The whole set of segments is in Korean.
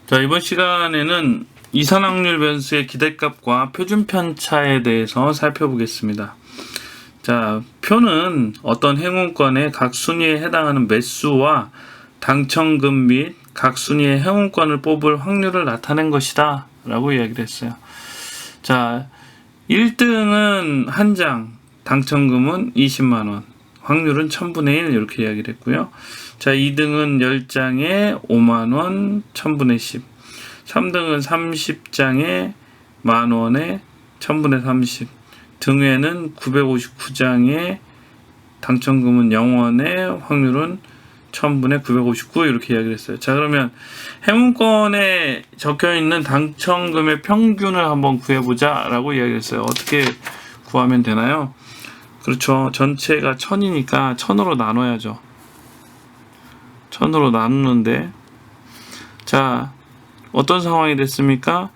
자, 이번 시간에는 이산확률 변수의 기대값과 표준 편차에 대해서 살펴보겠습니다. 자, 표는 어떤 행운권의 각 순위에 해당하는 매수와 당첨금 및 각 순위의 행운권을 뽑을 확률을 나타낸 것이다 라고 이야기를 했어요. 자, 1등은 1장, 당첨금은 20만원, 확률은 1000분의 1 이렇게 이야기를 했고요. 자, 2등은 10장에 5만원, 1000분의 10. 3등은 30장에 만원에 1000분의 30. 등회는 959장에 당첨금은 0원에 확률은 1000분의 959 이렇게 이야기를 했어요. 자, 그러면 행운권에 적혀있는 당첨금의 평균을 한번 구해보자 라고 이야기를 했어요. 어떻게 구하면 되나요? 그렇죠. 전체가 1000이니까 1000으로 나눠야죠. 1000으로 나누는데, 자, 어떤 상황이 됐습니까?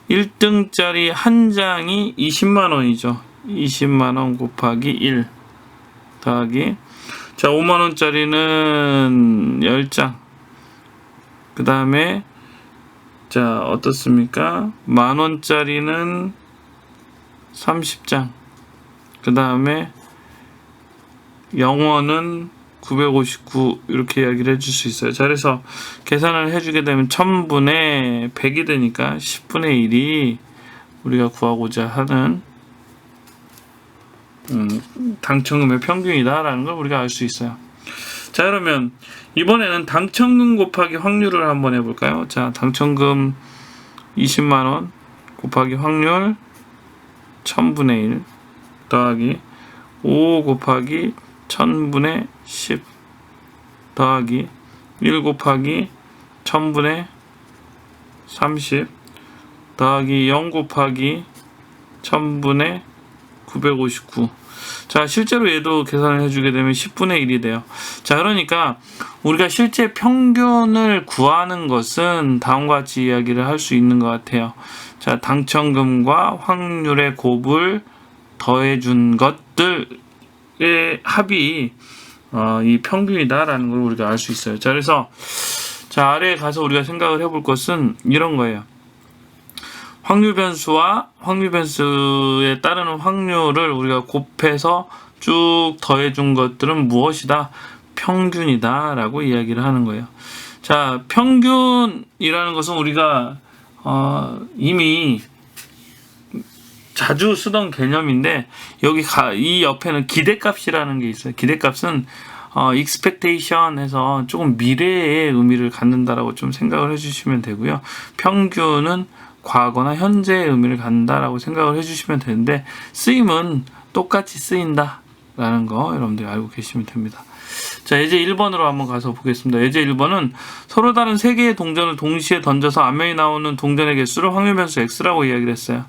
1등짜리 한 장이 20만원이죠. 20만원 곱하기 1 더하기, 자, 5만원짜리는 10장. 그 다음에, 자, 어떻습니까? 만원짜리는 30장. 그 다음에, 0원은 959 이렇게 이야기를 해줄 수 있어요. 자, 그래서 계산을 해주게 되면 1000분의 100이 되니까 10분의 1이 우리가 구하고자 하는 당첨금의 평균이다 라는 걸 우리가 알 수 있어요. 자, 그러면 이번에는 당첨금 곱하기 확률을 한번 해볼까요? 자, 당첨금 20만원 곱하기 확률 1000분의 1 더하기 5 곱하기 1000분의 10 더하기 1 곱하기 1000분의 30 더하기 0 곱하기 1000분의 959. 자, 실제로 얘도 계산을 해주게 되면 10분의 1이 돼요. 자, 그러니까 우리가 실제 평균을 구하는 것은 다음과 같이 이야기를 할 수 있는 것 같아요. 자, 당첨금과 확률의 곱을 더해준 것들의 합이 이 평균이다라는 걸 우리가 알 수 있어요. 자, 그래서 자, 아래에 가서 우리가 생각을 해볼 것은 이런 거예요. 확률 변수와 확률 변수에 따르는 확률을 우리가 곱해서 쭉 더해준 것들은 무엇이다? 평균이다 라고 이야기를 하는 거예요. 자, 평균이라는 것은 우리가 이미 자주 쓰던 개념인데, 여기 이 옆에는 기대값이라는 게 있어요. 기대값은 expectation 해서 조금 미래의 의미를 갖는다라고 좀 생각을 해주시면 되고요. 평균은 과거나 현재의 의미를 갖는다라고 생각을 해주시면 되는데, 쓰임은 똑같이 쓰인다라는 거 여러분들이 알고 계시면 됩니다. 자, 예제 1번으로 한번 가서 보겠습니다. 예제 1번은 서로 다른 3개의 동전을 동시에 던져서 앞면이 나오는 동전의 개수를 확률 변수 x라고 이야기를 했어요.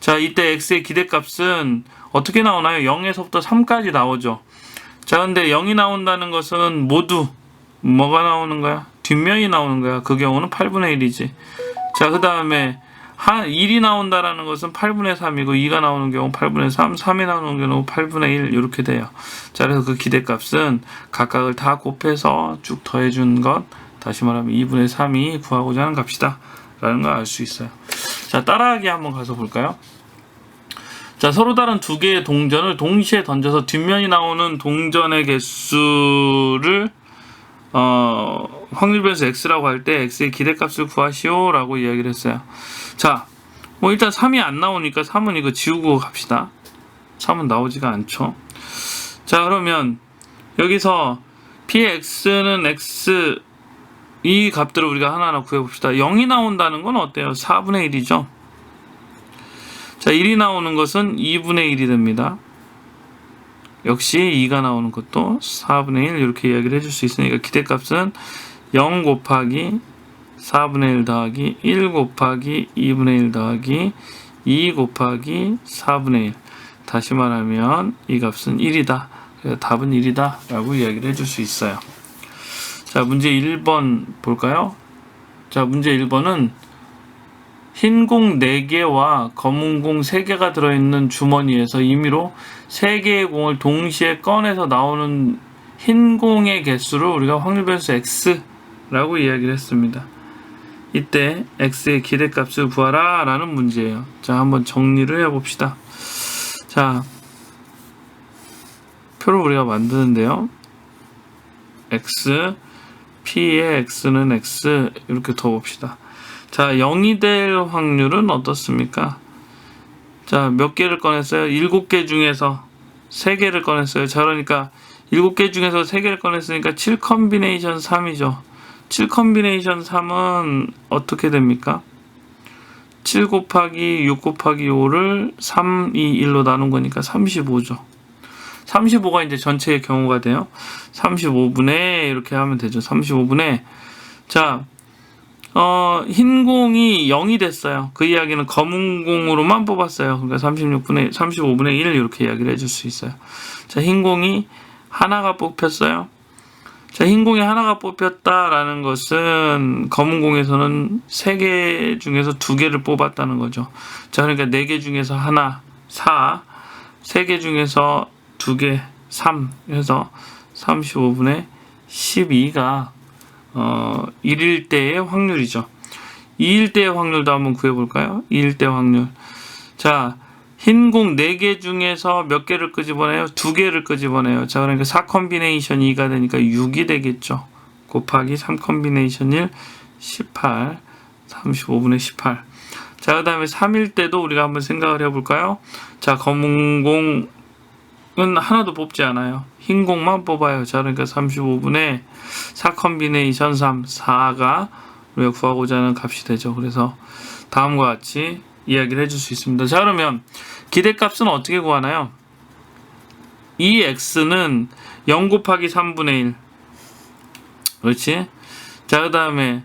자, 이때 x의 기대값은 어떻게 나오나요? 0에서부터 3까지 나오죠. 자, 근데 0이 나온다는 것은 모두 뭐가 나오는 거야? 뒷면이 나오는 거야. 그 경우는 8분의 1이지. 자, 그 다음에 1이 나온다라는 것은 8분의 3이고, 2가 나오는 경우 8분의 3, 3이 나오는 경우 8분의 1 이렇게 돼요. 자, 그래서 그 기대값은 각각을 다 곱해서 쭉 더해준 것, 다시 말하면 2분의 3이 구하고자 하는 값이다 라는 걸 알 수 있어요. 자, 따라하기 한번 가서 볼까요? 자, 서로 다른 2개의 동전을 동시에 던져서 뒷면이 나오는 동전의 개수를 확률 변수 x라고 할 때 x의 기대값을 구하시오 라고 이야기를 했어요. 자, 뭐 일단 3이 안 나오니까 3은 이거 지우고 갑시다. 3은 나오지가 않죠. 자, 그러면 여기서 px는 x, 이 값들을 우리가 하나하나 구해봅시다. 0이 나온다는 건 어때요? 4분의 1이죠. 자, 1이 나오는 것은 2분의 1이 됩니다. 역시 2가 나오는 것도 4분의 1 이렇게 이야기를 해줄 수 있으니까 기대값은 0 곱하기 4분의 1 더하기 1 곱하기 2분의 1 더하기 2 곱하기 4분의 1. 다시 말하면 이 값은 1이다. 그래서 답은 1이다 라고 이야기를 해줄 수 있어요. 자, 문제 1번 볼까요? 자, 문제 1번은 흰 공 4개와 검은 공 3개가 들어있는 주머니에서 임의로 3개의 공을 동시에 꺼내서 나오는 흰 공의 개수를 우리가 확률 변수 x라고 이야기를 했습니다. 이때 x의 기대값을 구하라 라는 문제예요. 자, 한번 정리를 해봅시다. 자, 표를 우리가 만드는데요. x, p의 x는 x 이렇게 둬봅시다. 자, 0이 될 확률은 어떻습니까? 자, 몇 개를 꺼냈어요? 7개 중에서 3개를 꺼냈어요. 자, 그러니까 7개 중에서 3개를 꺼냈으니까 7 컨비네이션 3이죠. 7 컨비네이션 3은 어떻게 됩니까? 7 곱하기 6 곱하기 5를 3, 2, 1로 나눈 거니까 35죠. 35가 이제 전체의 경우가 돼요. 35분의 이렇게 하면 되죠. 35분의 자, 흰 공이 0이 됐어요. 그 이야기는 검은 공으로만 뽑았어요. 그러니까 35분의 1 이렇게 이야기를 해줄 수 있어요. 자, 흰 공이 하나가 뽑혔어요. 자, 흰 공이 하나가 뽑혔다라는 것은 검은 공에서는 3개 중에서 2개를 뽑았다는 거죠. 자, 그러니까 4개 중에서 하나 4, 3개 중에서 2개 3 해서 35분의 12가 1일 때의 확률이죠. 2일 때의 확률도 한번 구해볼까요? 2일 때 확률. 자, 흰 공 4개 중에서 몇 개를 끄집어내요? 2개를 끄집어내요. 자, 그러니까 4 컨비네이션 2가 되니까 6이 되겠죠. 곱하기 3 컨비네이션 1, 18, 35분의 18. 자, 그 다음에 3일 때도 우리가 한번 생각을 해볼까요? 자, 검은 공은 하나도 뽑지 않아요. 흰 공만 뽑아요. 자, 그러니까 35분의 4 컨비네이션 3, 4가 우리가 구하고자 하는 값이 되죠. 그래서 다음과 같이 이야기를 해줄 수 있습니다. 자, 그러면 기대값은 어떻게 구하나요? 이 x는 0 곱하기 3분의 1. 그렇지? 자, 그 다음에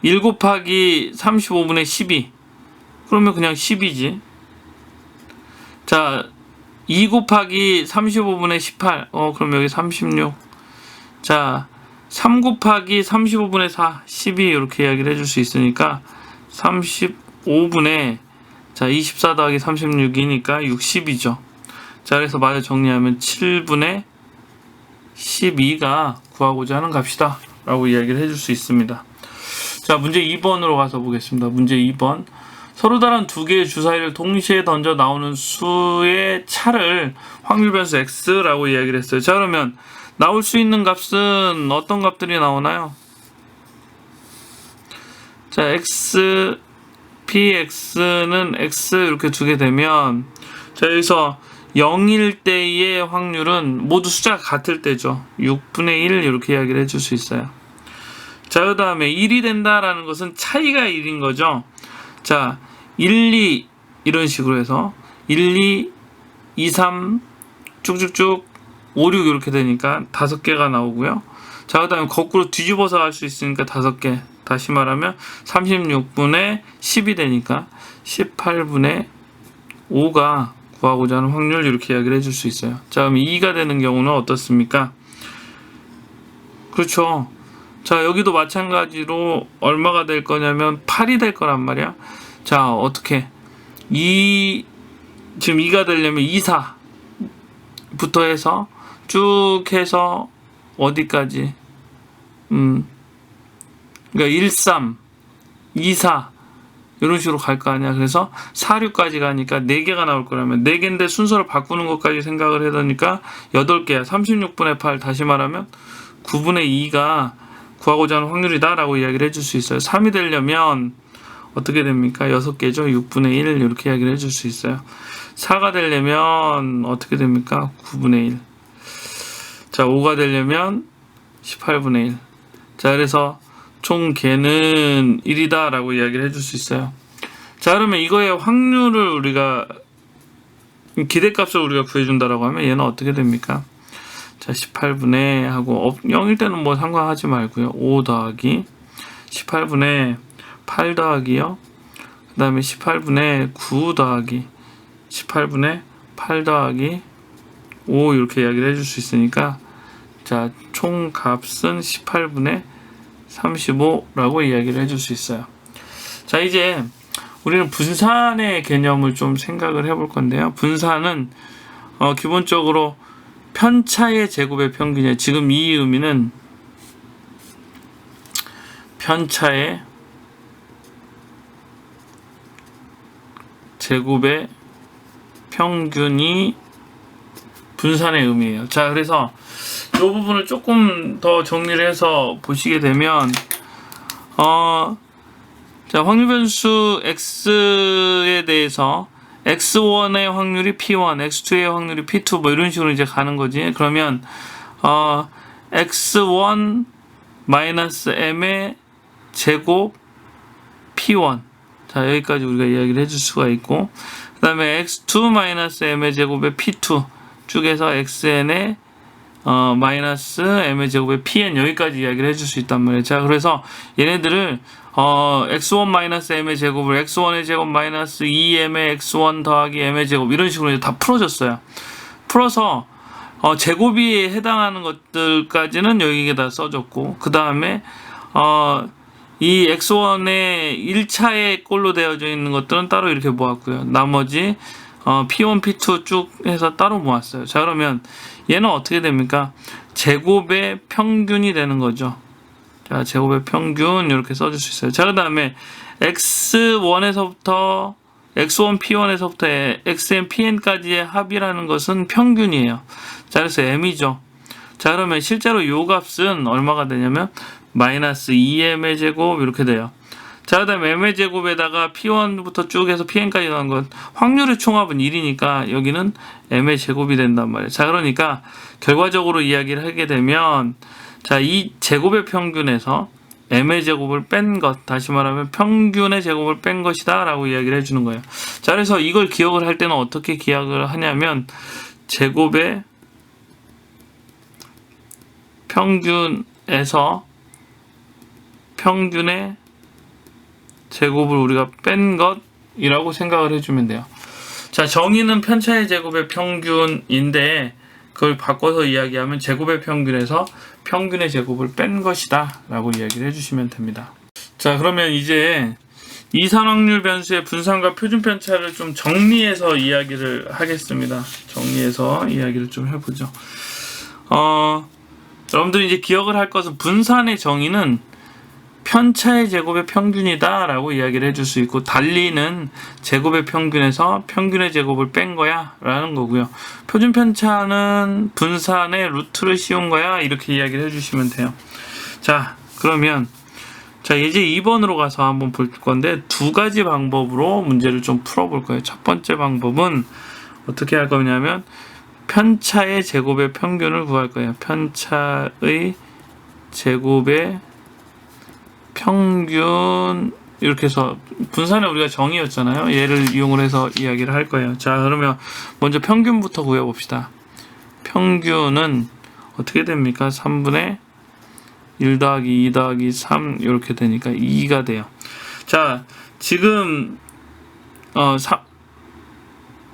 1 곱하기 35분의 12. 그러면 그냥 10이지. 자, 2 곱하기 35분의 18. 그럼 여기 36. 자, 3 곱하기 35분의 4. 12 이렇게 이야기를 해줄 수 있으니까 35분의 자, 24 더하기 36이니까 60이죠. 자, 그래서 마저 정리하면 7분의 12가 구하고자 하는 값이다 라고 이야기를 해줄 수 있습니다. 자, 문제 2번으로 가서 보겠습니다. 문제 2번. 서로 다른 두 개의 주사위를 동시에 던져 나오는 수의 차를 확률 변수 x라고 이야기를 했어요. 자, 그러면 나올 수 있는 값은 어떤 값들이 나오나요? 자, x, px는 x 이렇게 두게 되면 자, 여기서 0일 때의 확률은 모두 숫자가 같을 때죠. 6분의 1 이렇게 이야기를 해줄 수 있어요. 자, 그 다음에 1이 된다라는 것은 차이가 1인 거죠. 자, 1, 2 이런 식으로 해서 1, 2, 2, 3 쭉쭉쭉 5, 6 이렇게 되니까 5개가 나오고요. 자, 그 다음에 거꾸로 뒤집어서 할 수 있으니까 5개. 다시 말하면 36분의 10이 되니까 18분의 5가 구하고자 하는 확률 이렇게 이야기를 해줄 수 있어요. 자, 그럼 2가 되는 경우는 어떻습니까? 그렇죠. 자, 여기도 마찬가지로 얼마가 될 거냐면 8이 될 거란 말이야. 자, 어떻게 지금 2가 되려면 2, 4부터 해서 쭉 해서 어디까지 그러니까 1, 3, 2, 4 이런 식으로 갈 거 아니야. 그래서 4, 6까지 가니까 4개가 나올 거라면 4개인데 순서를 바꾸는 것까지 생각을 해보니까 8개야. 36분의 8 다시 말하면 9분의 2가 구하고자 하는 확률이다 라고 이야기를 해줄 수 있어요. 3이 되려면 어떻게 됩니까? 6개죠. 6분의 1 이렇게 이야기를 해줄 수 있어요. 4가 되려면 어떻게 됩니까? 9분의 1. 자, 5가 되려면 18분의 1. 자, 그래서 총 개는 1이다 라고 이야기를 해줄 수 있어요. 자, 그러면 이거의 확률을 우리가 기대값을 우리가 구해준다라고 하면 얘는 어떻게 됩니까? 자, 18분의 하고 0일 때는 뭐 상관하지 말고요. 5 더하기 18분의 8 더하기요. 그 다음에 18분의 9 더하기 18분의 8 더하기 5 이렇게 이야기를 해줄 수 있으니까 자, 총 값은 18분의 35라고 이야기를 해줄 수 있어요. 자, 이제 우리는 분산의 개념을 좀 생각을 해볼 건데요. 분산은 기본적으로 편차의 제곱의 평균이에요. 지금 이 의미는 편차의 제곱의 평균이 분산의 의미예요. 자, 그래서 이 부분을 조금 더 정리를 해서 보시게 되면 자, 확률 변수 x에 대해서 x1의 확률이 p1, x2의 확률이 p2 뭐 이런 식으로 이제 가는 거지. 그러면 x1 마이너스 m의 제곱 p1. 자, 여기까지 우리가 이야기를 해줄 수가 있고, 그 다음에 x2 마이너스 m의 제곱의 p2 쭉에서 xn의 마이너스 m의 제곱의 pn 여기까지 이야기를 해줄 수 있단 말이에요. 자, 그래서 얘네들을 x1 마이너스 m의 제곱을 x1의 제곱 마이너스 2m의 x1 더하기 m의 제곱 이런 식으로 이제 다 풀어줬어요. 풀어서 제곱이 해당하는 것들까지는 여기에다 써줬고, 그 다음에 이 x1의 1차의 꼴로 되어져 있는 것들은 따로 이렇게 모았고요. 나머지 p1, p2 쭉 해서 따로 모았어요. 자, 그러면 얘는 어떻게 됩니까? 제곱의 평균이 되는 거죠. 자, 제곱의 평균 이렇게 써줄 수 있어요. 자, 그 다음에 x1에서부터 x1, p1에서부터 xn, pn까지의 합이라는 것은 평균이에요. 자, 그래서 m이죠. 자, 그러면 실제로 요 값은 얼마가 되냐면 마이너스 2m의 제곱 이렇게 돼요. 자, 그 다음에 m의 제곱에다가 p1부터 쭉 해서 pn까지 나온 건 확률의 총합은 1이니까 여기는 m의 제곱이 된단 말이에요. 자, 그러니까 결과적으로 이야기를 하게 되면 자, 이 제곱의 평균에서 m의 제곱을 뺀 것, 다시 말하면 평균의 제곱을 뺀 것이다 라고 이야기를 해주는 거예요. 자, 그래서 이걸 기억을 할 때는 어떻게 기억을 하냐면 제곱의 평균에서 평균의 제곱을 우리가 뺀 것이라고 생각을 해주면 돼요. 자, 정의는 편차의 제곱의 평균인데 그걸 바꿔서 이야기하면 제곱의 평균에서 평균의 제곱을 뺀 것이다 라고 이야기를 해주시면 됩니다. 자, 그러면 이제 이산확률 변수의 분산과 표준 편차를 좀 정리해서 이야기를 하겠습니다. 정리해서 이야기를 좀 해보죠. 여러분들이 이제 기억을 할 것은 분산의 정의는 편차의 제곱의 평균이다 라고 이야기를 해줄 수 있고, 달리는 제곱의 평균에서 평균의 제곱을 뺀 거야 라는 거고요. 표준 편차는 분산의 루트를 씌운 거야 이렇게 이야기를 해주시면 돼요. 자, 그러면 자, 이제 2번으로 가서 한번 볼 건데 두 가지 방법으로 문제를 좀 풀어볼 거예요. 첫 번째 방법은 어떻게 할 거냐면 편차의 제곱의 평균을 구할 거예요. 편차의 제곱의 평균 이렇게 해서 분산에 우리가 정의였잖아요. 얘를 이용을 해서 이야기를 할 거예요. 자, 그러면 먼저 평균부터 구해봅시다. 평균은 어떻게 됩니까? 3분의 1 더하기 2 더하기 3 이렇게 되니까 2가 돼요. 자, 지금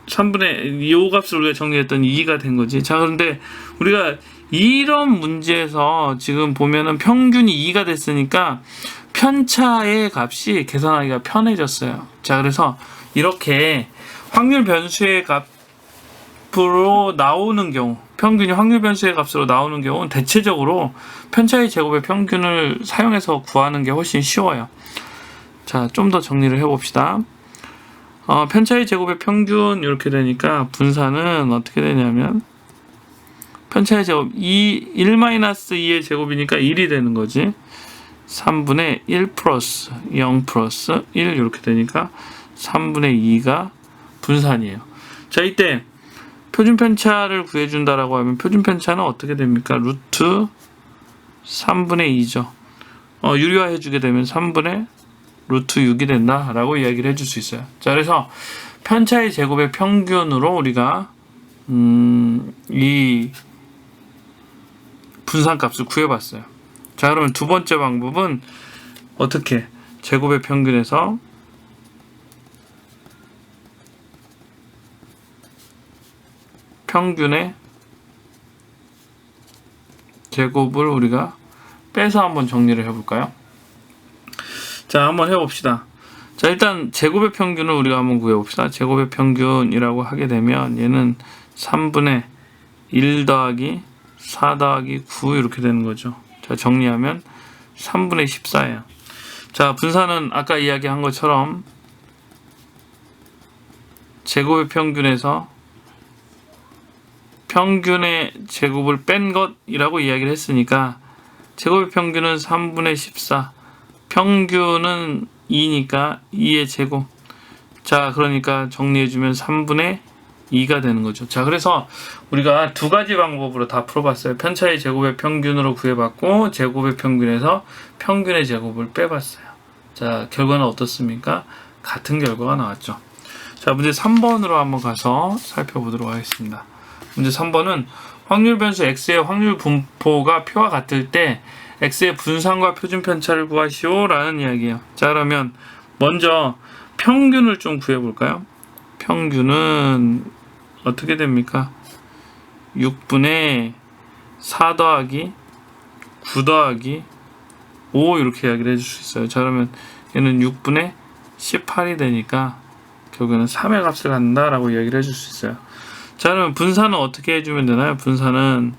3분의 이 값을 우리가 정리했더니 2가 된 거지. 자, 그런데 우리가 이런 문제에서 지금 보면은 평균이 2가 됐으니까 편차의 값이 계산하기가 편해졌어요. 자, 그래서 이렇게 확률 변수의 값으로 나오는 경우, 평균이 확률 변수의 값으로 나오는 경우는 대체적으로 편차의 제곱의 평균을 사용해서 구하는 게 훨씬 쉬워요. 자, 좀 더 정리를 해봅시다. 편차의 제곱의 평균 이렇게 되니까 분산은 어떻게 되냐면 편차의 제곱 1-2의 제곱이니까 1이 되는 거지. 3분의 1 플러스 0 플러스 1 이렇게 되니까 3분의 2가 분산이에요. 자, 이때 표준 편차를 구해준다라고 하면 표준 편차는 어떻게 됩니까? 루트 3분의 2죠. 유리화 해주게 되면 3분의 루트 6이 된다라고 이야기를 해줄 수 있어요. 자, 그래서 편차의 제곱의 평균으로 우리가 이 분산값을 구해봤어요. 자, 그러면 두 번째 방법은 어떻게 제곱의 평균에서 평균의 제곱을 우리가 빼서 한번 정리를 해볼까요? 자, 한번 해봅시다. 자, 일단 제곱의 평균을 우리가 한번 구해봅시다. 제곱의 평균이라고 하게 되면 얘는 3분의 1 더하기 4 더하기 9 이렇게 되는 거죠. 자, 정리하면 3분의 14예요. 자, 분산은 아까 이야기한 것처럼 제곱의 평균에서 평균의 제곱을 뺀 것이라고 이야기를 했으니까 제곱의 평균은 3분의 14, 평균은 2니까 2의 제곱. 자, 그러니까 정리해주면 3분의 2가 되는 거죠. 자, 그래서 우리가 두 가지 방법으로 다 풀어봤어요. 편차의 제곱의 평균으로 구해봤고, 제곱의 평균에서 평균의 제곱을 빼봤어요. 자, 결과는 어떻습니까? 같은 결과가 나왔죠. 자, 문제 3번으로 한번 가서 살펴보도록 하겠습니다. 문제 3번은 확률 변수 x의 확률 분포가 표와 같을 때 x의 분산과 표준 편차를 구하시오 라는 이야기예요. 자, 그러면 먼저 평균을 좀 구해볼까요? 평균은 어떻게 됩니까? 6분의 4 더하기 9 더하기 5 이렇게 이야기를 해줄 수 있어요. 자, 그러면 얘는 6분의 18이 되니까 결국에는 3의 값을 갖는다라고 이야기를 해줄 수 있어요. 자, 그러면 분산은 어떻게 해주면 되나요? 분산은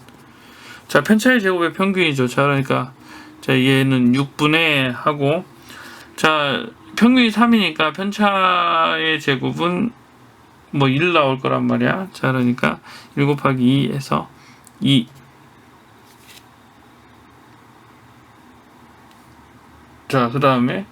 자, 편차의 제곱의 평균이죠. 자, 그러니까 자, 얘는 6분의 하고 자, 평균이 3이니까 편차의 제곱은 뭐 1 나올 거란 말이야. 자, 그러니까 1 곱하기 2에서 2. 자, 그 다음에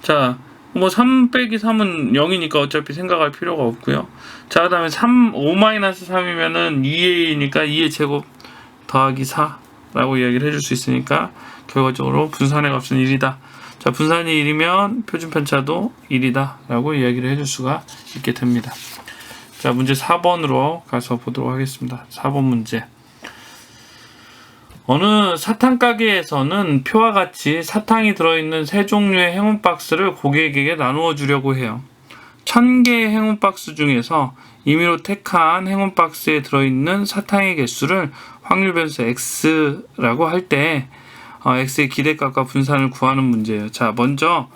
자, 뭐 3 빼기 3은 0이니까 어차피 생각할 필요가 없고요. 자, 그 다음에 5-3이면은 2a니까 2의 제곱 더하기 4라고 이야기를 해줄 수 있으니까 결과적으로 분산의 값은 1이다. 자, 분산이 1이면 표준 편차도 1이다 라고 이야기를 해줄 수가 있게 됩니다. 자, 문제 4번으로 가서 보도록 하겠습니다. 4번 문제. 어느 사탕 가게에서는 표와 같이 사탕이 들어있는 세 종류의 행운 박스를 고객에게 나누어 주려고 해요. 1000개의 행운 박스 중에서 임의로 택한 행운 박스에 들어있는 사탕의 개수를 확률 변수 x라고 할 때 x의 기대값과 분산을 구하는 문제예요. 자, 먼저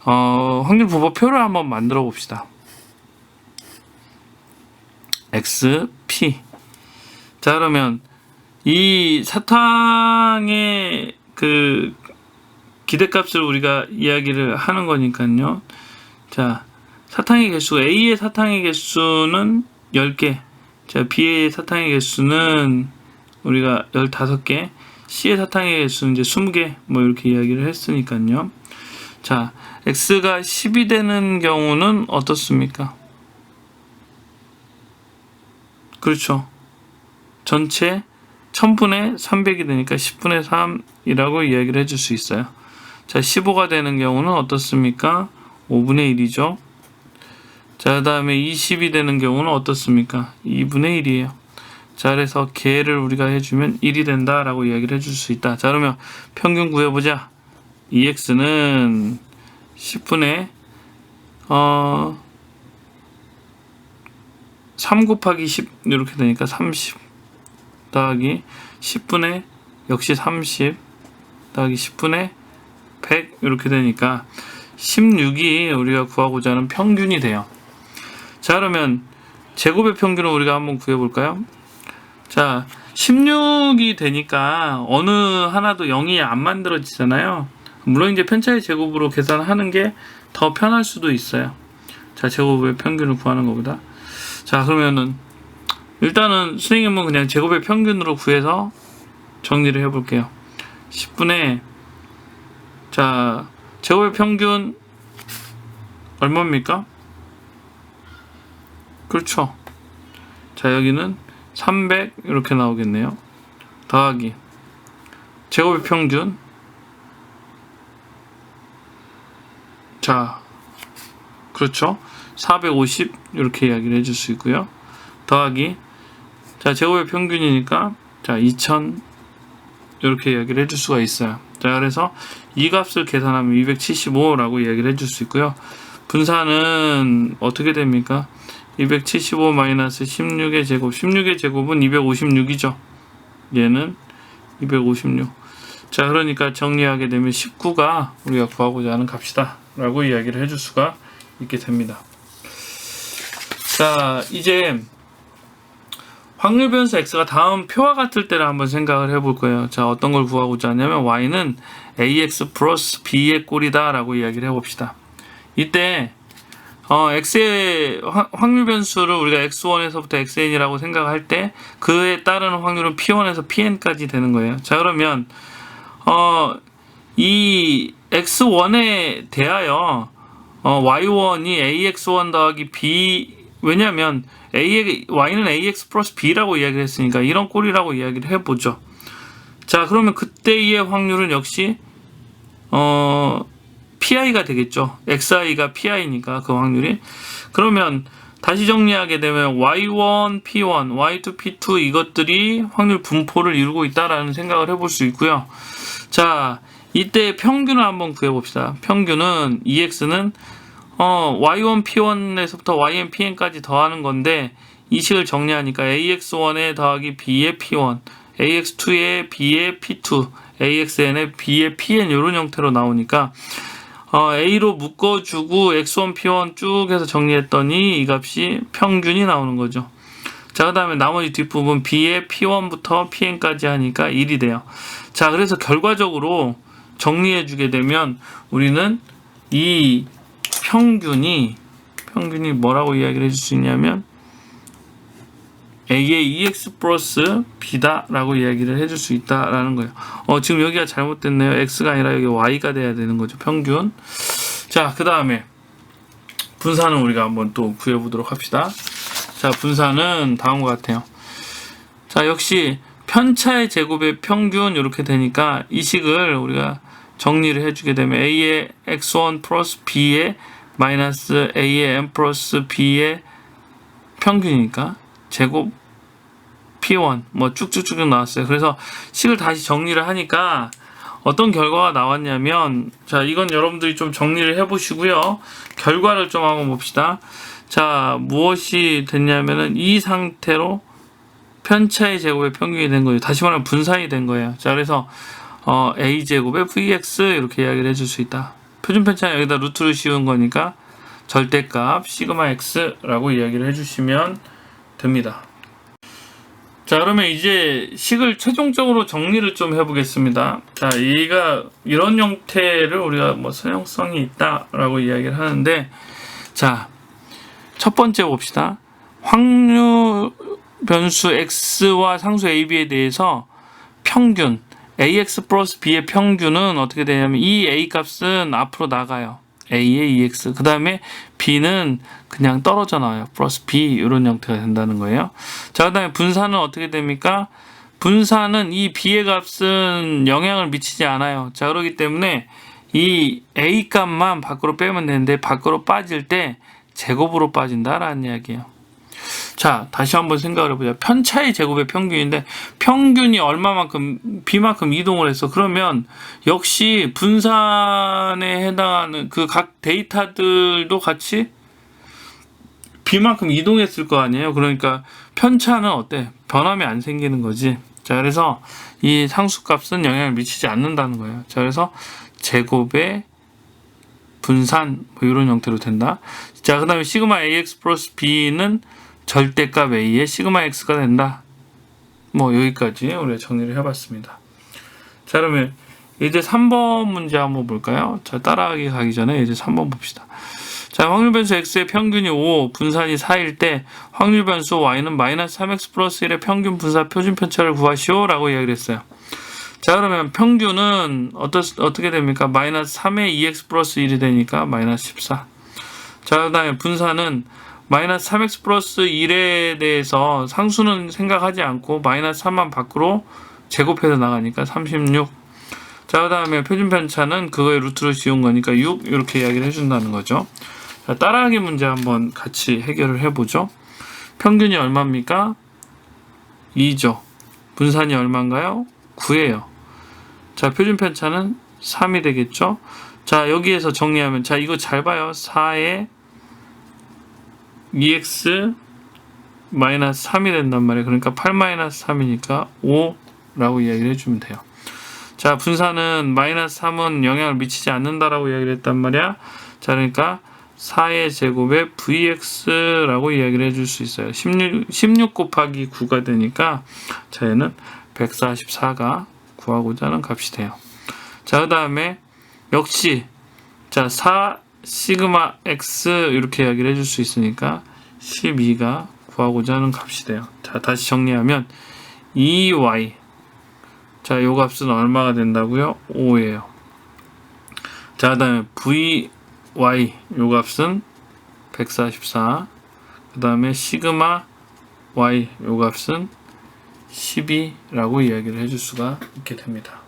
확률 분포표를 한번 만들어 봅시다. x, p. 자, 그러면 이 사탕의 그 기대값을 우리가 이야기를 하는 거니까요. 자, 사탕의 개수, A의 사탕의 개수는 10개. 자, B의 사탕의 개수는 우리가 15개. C의 사탕의 개수는 이제 20개. 뭐 이렇게 이야기를 했으니까요. 자, X가 10이 되는 경우는 어떻습니까? 그렇죠. 전체 1000분의 300이 되니까 10분의 3이라고 이야기를 해줄 수 있어요. 자, 15가 되는 경우는 어떻습니까? 5분의 1이죠. 자, 그 다음에 20이 되는 경우는 어떻습니까? 2분의 1이에요. 자, 그래서 개를 우리가 해주면 1이 된다라고 이야기를 해줄 수 있다. 자, 그러면 평균 구해보자. 2x는 10분의 3 곱하기 10 이렇게 되니까 30 더하기 10분의 역시 30 더하기 10분의 100 이렇게 되니까 16이 우리가 구하고자 하는 평균이 돼요. 자, 그러면 제곱의 평균을 우리가 한번 구해볼까요? 자, 16이 되니까 어느 하나도 0이 안 만들어지잖아요. 물론 이제 편차의 제곱으로 계산하는 게 더 편할 수도 있어요. 자, 제곱의 평균을 구하는 것보다. 자, 그러면은 일단은 선생님은 그냥 제곱의 평균으로 구해서 정리를 해볼게요. 10분의 자, 제곱의 평균 얼마입니까? 그렇죠. 자, 여기는 300 이렇게 나오겠네요. 더하기 제곱의 평균 자, 그렇죠. 450 이렇게 이야기를 해줄 수 있고요. 더하기 자, 제곱의 평균이니까 자, 2000 이렇게 이야기를 해줄 수가 있어요. 자, 그래서 이 값을 계산하면 275라고 이야기를 해줄 수 있고요. 분산은 어떻게 됩니까? 275 마이너스 16의 제곱. 16의 제곱은 256이죠. 얘는 256. 자, 그러니까 정리하게 되면 19가 우리가 구하고자 하는 값이다 라고 이야기를 해줄 수가 있게 됩니다. 자, 이제 확률 변수 x가 다음 표와 같을 때를 한번 생각을 해볼 거예요. 자, 어떤 걸 구하고자 하냐면 y는 ax 플러스 b의 꼴이다 라고 이야기를 해봅시다. 이때 x의 확률 변수를 우리가 x1에서부터 xn이라고 생각할 때 그에 따르는 확률은 p1에서 pn까지 되는 거예요. 자, 그러면 이 x1에 대하여 y1이 ax1 더하기 b, 왜냐면 y는 ax 플러스 b라고 이야기를 했으니까 이런 꼴이라고 이야기를 해보죠. 자, 그러면 그때의 확률은 역시 pi가 되겠죠. xi가 pi니까 그 확률이. 그러면 다시 정리하게 되면 y1, p1, y2, p2 이것들이 확률 분포를 이루고 있다라는 생각을 해볼 수 있고요. 자, 이때 평균을 한번 구해봅시다. 평균은 ex는 y1, p1에서부터 yn, pn까지 더하는 건데 이 식을 정리하니까 ax1에 더하기 b의 p1, ax2에 b의 p2, axn에 b의 pn 이런 형태로 나오니까 a로 묶어주고 x1, p1 쭉 해서 정리했더니 이 값이 평균이 나오는 거죠. 자, 그 다음에 나머지 뒷부분 b의 p1부터 pn까지 하니까 1이 돼요. 자, 그래서 결과적으로 정리해주게 되면 우리는 이 평균이 뭐라고 이야기를 해줄 수 있냐면 a의 ex 플러스 b다 라고 이야기를 해줄 수 있다라는 거예요. 지금 여기가 잘못됐네요. x가 아니라 여기 y가 돼야 되는 거죠. 평균. 자, 그 다음에 분산은 우리가 한번 또 구해보도록 합시다. 자, 분산은 다음과 같아요. 자, 역시 편차의 제곱의 평균 이렇게 되니까 이 식을 우리가 정리를 해주게 되면 a의 x1 플러스 b의 마이너스 a의 n 플러스 b의 평균이니까 제곱 p1 뭐 쭉쭉쭉 나왔어요. 그래서 식을 다시 정리를 하니까 어떤 결과가 나왔냐면, 자, 이건 여러분들이 좀 정리를 해보시고요. 결과를 좀 한번 봅시다. 자, 무엇이 됐냐면은 이 상태로 편차의 제곱의 평균이 된 거예요. 다시 말하면 분산이 된 거예요. 자, 그래서 a제곱의 vx 이렇게 이야기를 해줄 수 있다. 표준 편차는 여기다 루트를 씌운 거니까 절대값 시그마 x라고 이야기를 해주시면 됩니다. 자, 그러면 이제 식을 최종적으로 정리를 좀 해보겠습니다. 자, 얘가 이런 형태를 우리가 뭐 선형성이 있다라고 이야기를 하는데, 자, 첫 번째 봅시다. 확률 변수 x와 상수 ab에 대해서 평균 ax 플러스 b의 평균은 어떻게 되냐면 이 a 값은 앞으로 나가요. a의 ex. 그 다음에 b는 그냥 떨어져 나와요. 플러스 b 이런 형태가 된다는 거예요. 자, 그 다음에 분산은 어떻게 됩니까? 분산은 이 b의 값은 영향을 미치지 않아요. 자, 그렇기 때문에 이 a 값만 밖으로 빼면 되는데 밖으로 빠질 때 제곱으로 빠진다라는 이야기예요. 자, 다시 한번 생각을 해보자. 편차의 제곱의 평균인데 평균이 얼마만큼 b만큼 이동을 했어. 그러면 역시 분산에 해당하는 그 각 데이터들도 같이 b만큼 이동했을 거 아니에요. 그러니까 편차는 어때? 변함이 안 생기는 거지. 자, 그래서 이 상수값은 영향을 미치지 않는다는 거예요. 자, 그래서 제곱의 분산 뭐 이런 형태로 된다. 자, 그 다음에 시그마 ax 플러스 b는 절대값 a의 시그마 x가 된다. 뭐 여기까지 우리가 정리를 해봤습니다. 자, 그러면 이제 3번 문제 한번 볼까요? 자, 따라하기 가기 전에 이제 3번 봅시다. 자, 확률 변수 x의 평균이 5, 분산이 4일 때 확률 변수 y는 마이너스 3x 플러스 1의 평균 분산 표준 편차를 구하시오 라고 이야기를 했어요. 자, 그러면 평균은 어떻게 됩니까? 마이너스 3의 2x 플러스 1이 되니까 마이너스 14. 자, 그 다음에 분산은 마이너스 3x 플러스 1에 대해서 상수는 생각하지 않고 마이너스 3만 밖으로 제곱해서 나가니까 36. 자, 그 다음에 표준 편차는 그거에 루트를 씌운 거니까 6 이렇게 이야기를 해준다는 거죠. 자, 따라하기 문제 한번 같이 해결을 해보죠. 평균이 얼마입니까? 2죠. 분산이 얼마인가요? 9예요. 자, 표준 편차는 3이 되겠죠. 자, 여기에서 정리하면, 자, 이거 잘 봐요. 4에 2x 마이너스 3이 된단 말이에요. 그러니까 8 마이너스 3이니까 5라고 이야기를 해주면 돼요. 자, 분산은 마이너스 3은 영향을 미치지 않는다라고 이야기를 했단 말이야. 자, 그러니까 4의 제곱에 vx라고 이야기를 해줄 수 있어요. 16 곱하기 9가 되니까 자, 얘는 144가 구하고자 하는 값이 돼요. 자, 그 다음에 역시 자, 4 시그마 x 이렇게 이야기를 해줄 수 있으니까 12가 구하고자 하는 값이 돼요. 자, 다시 정리하면 2y 자, 요 값은 얼마가 된다고요? 5예요. 자, 그 다음에 vy 요 값은 144. 그 다음에 시그마 y 요 값은 12라고 이야기를 해줄 수가 있게 됩니다.